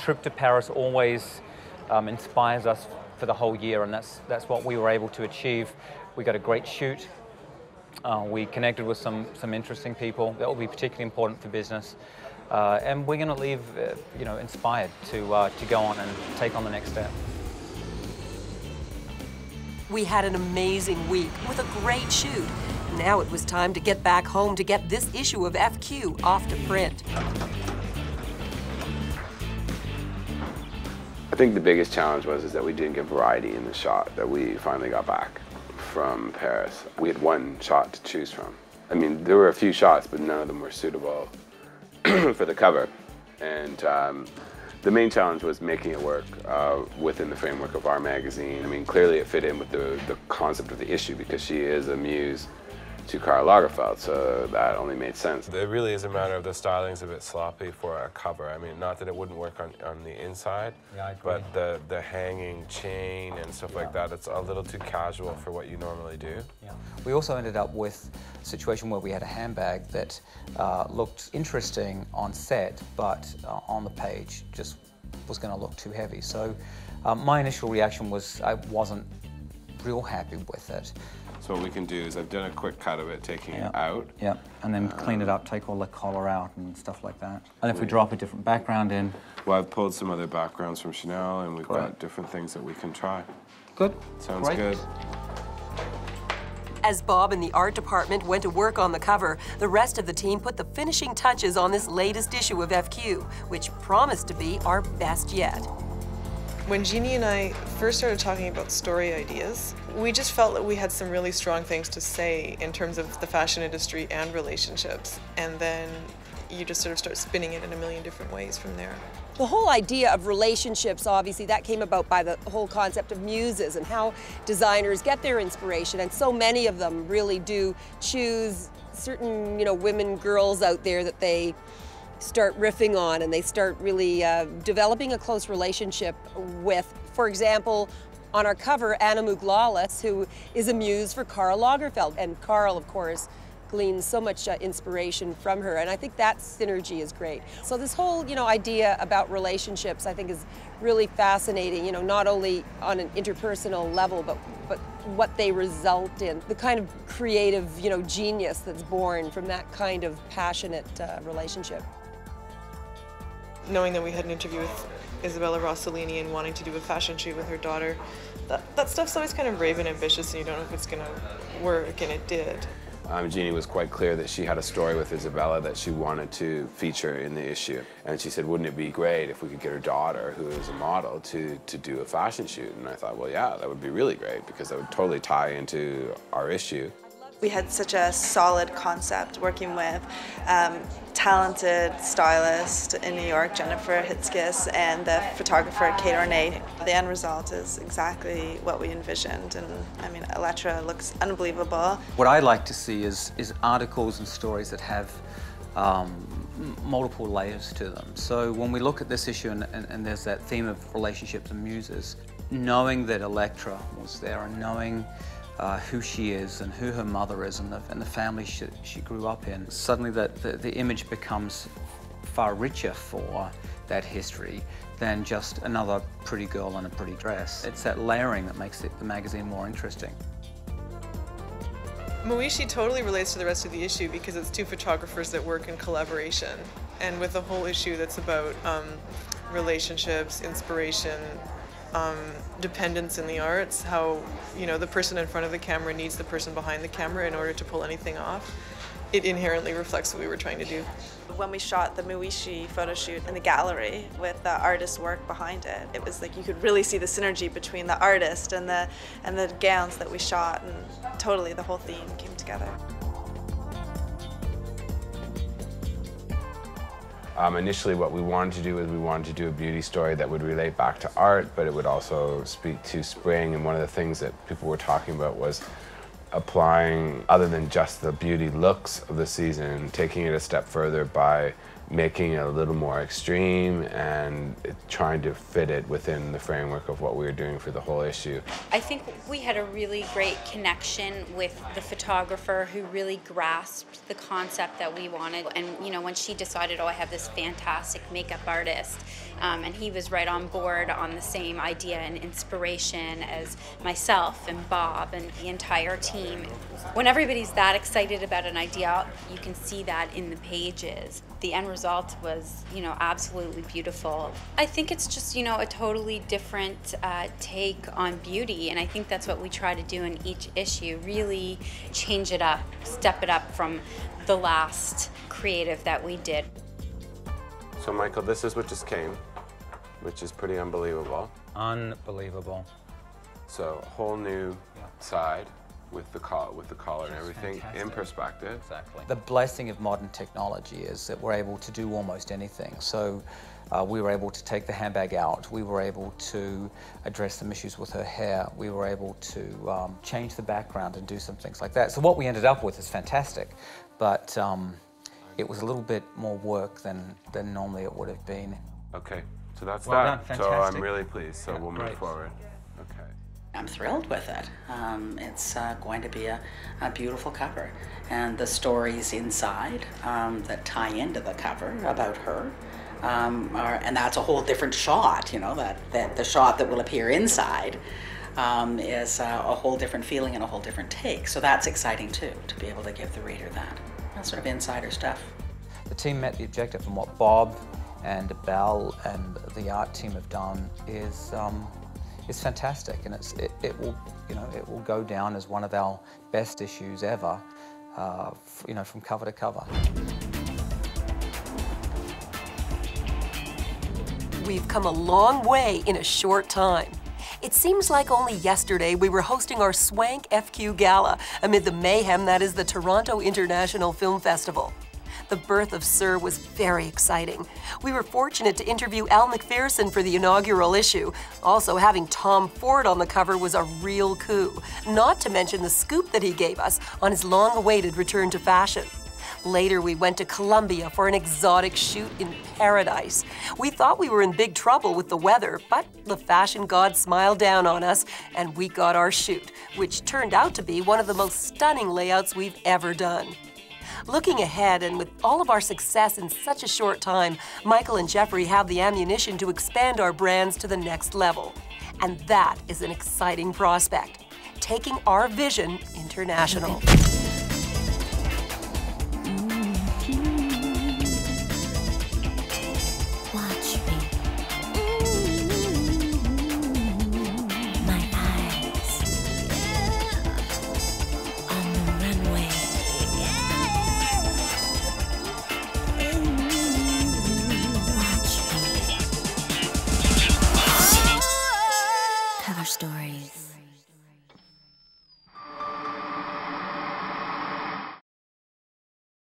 trip to Paris always inspires us for the whole year, and that's what we were able to achieve. We got a great shoot. We connected with some interesting people that will be particularly important for business, and we're going to leave, inspired to go on and take on the next step. We had an amazing week with a great shoot. Now it was time to get back home to get this issue of FQ off to print. I think the biggest challenge was that we didn't get variety in the shot that we finally got back from Paris. We had one shot to choose from. I mean, there were a few shots, but none of them were suitable for the cover. And the main challenge was making it work within the framework of our magazine. I mean, clearly it fit in with the concept of the issue because she is a muse to Karl Lagerfeld, so that only made sense. It really is a matter of the styling's a bit sloppy for a cover. I mean, not that it wouldn't work on the inside, but the hanging chain and stuff like that, it's a little too casual for what you normally do. Yeah. We also ended up with a situation where we had a handbag that looked interesting on set, but on the page just was going to look too heavy. So my initial reaction was I wasn't real happy with it. So what we can do is I've done a quick cut of it, taking it out. Yeah, and then clean it up, take all the collar out and stuff like that. And if we drop a different background in. Well, I've pulled some other backgrounds from Chanel, and we've got different things that we can try. Good. Sounds good. As Bob and the art department went to work on the cover, the rest of the team put the finishing touches on this latest issue of FQ, which promised to be our best yet. When Jeanne and I first started talking about story ideas, we just felt that we had some really strong things to say in terms of the fashion industry and relationships. And then you just sort of start spinning it in a million different ways from there. The whole idea of relationships, obviously, that came about by the whole concept of muses and how designers get their inspiration. And so many of them really do choose certain, women, girls out there that they start riffing on, and they start really developing a close relationship with. For example, on our cover, Anna Muglalis, who is a muse for Karl Lagerfeld. And Karl, of course, gleans so much inspiration from her, and I think that synergy is great. So this whole, idea about relationships, I think, is really fascinating, not only on an interpersonal level, but what they result in, the kind of creative, genius that's born from that kind of passionate relationship. Knowing that we had an interview with Isabella Rossellini and wanting to do a fashion shoot with her daughter, that stuff's always kind of brave and ambitious, and you don't know if it's going to work, and it did. Jeanne was quite clear that she had a story with Isabella that she wanted to feature in the issue. And she said, wouldn't it be great if we could get her daughter, who is a model, to do a fashion shoot? And I thought, well, yeah, that would be really great, because that would totally tie into our issue. We had such a solid concept working with talented stylist in New York, Jennifer Hitzkis, and the photographer, Kate Ornate. The end result is exactly what we envisioned, and I mean, Elettra looks unbelievable. What I like to see is articles and stories that have multiple layers to them. So when we look at this issue and there's that theme of relationships and muses, knowing that Elettra was there and knowing who she is and who her mother is and the family she grew up in, suddenly the image becomes far richer for that history than just another pretty girl in a pretty dress. It's that layering that makes the magazine more interesting. Moishi totally relates to the rest of the issue because it's two photographers that work in collaboration. And with a whole issue that's about relationships, inspiration, dependence in the arts, how the person in front of the camera needs the person behind the camera in order to pull anything off. It inherently reflects what we were trying to do. When we shot the Moishi photo shoot in the gallery with the artist's work behind it, it was like you could really see the synergy between the artist and the gowns that we shot, and totally the whole theme came together. Initially what we wanted to do was we wanted to do a beauty story that would relate back to art, but it would also speak to spring, and one of the things that people were talking about was applying, other than just the beauty looks of the season, taking it a step further by making it a little more extreme and trying to fit it within the framework of what we were doing for the whole issue. I think we had a really great connection with the photographer who really grasped the concept that we wanted. And you know, when she decided, oh, I have this fantastic makeup artist, and he was right on board on the same idea and inspiration as myself and Bob and the entire team. When everybody's that excited about an idea, you can see that in the pages. The end result was, you know, absolutely beautiful. I think it's just, you know, a totally different take on beauty, and I think that's what we try to do in each issue, really change it up, step it up from the last creative that we did. So Michael, this is what just came, which is pretty unbelievable. Unbelievable. So a whole new side with the collar and everything in perspective. Exactly. The blessing of modern technology is that we're able to do almost anything. So we were able to take the handbag out. We were able to address some issues with her hair. We were able to change the background and do some things like that. So what we ended up with is fantastic, but it was a little bit more work than normally it would have been. Okay, so that's Well that. done. So I'm Fantastic. really pleased. So we'll move Great. forward. Okay. I'm thrilled with it. It's going to be a beautiful cover. And the stories inside that tie into the cover about her, and that's a whole different shot, you know, that the shot that will appear inside is a whole different feeling and a whole different take. So that's exciting too, to be able to give the reader that sort of insider stuff. The team met the objective, and what Bob and Belle and the art team have done is fantastic, and it will go down as one of our best issues ever, you know, from cover to cover. We've come a long way in a short time. It seems like only yesterday we were hosting our Swank FQ Gala amid the mayhem that is the Toronto International Film Festival. The birth of Sir was very exciting. We were fortunate to interview Al McPherson for the inaugural issue. Also, having Tom Ford on the cover was a real coup, not to mention the scoop that he gave us on his long-awaited return to fashion. Later, we went to Colombia for an exotic shoot in paradise. We thought we were in big trouble with the weather, but the fashion god smiled down on us, and we got our shoot, which turned out to be one of the most stunning layouts we've ever done. Looking ahead, and with all of our success in such a short time, Michael and Jeffrey have the ammunition to expand our brands to the next level. And that is an exciting prospect, taking our vision international.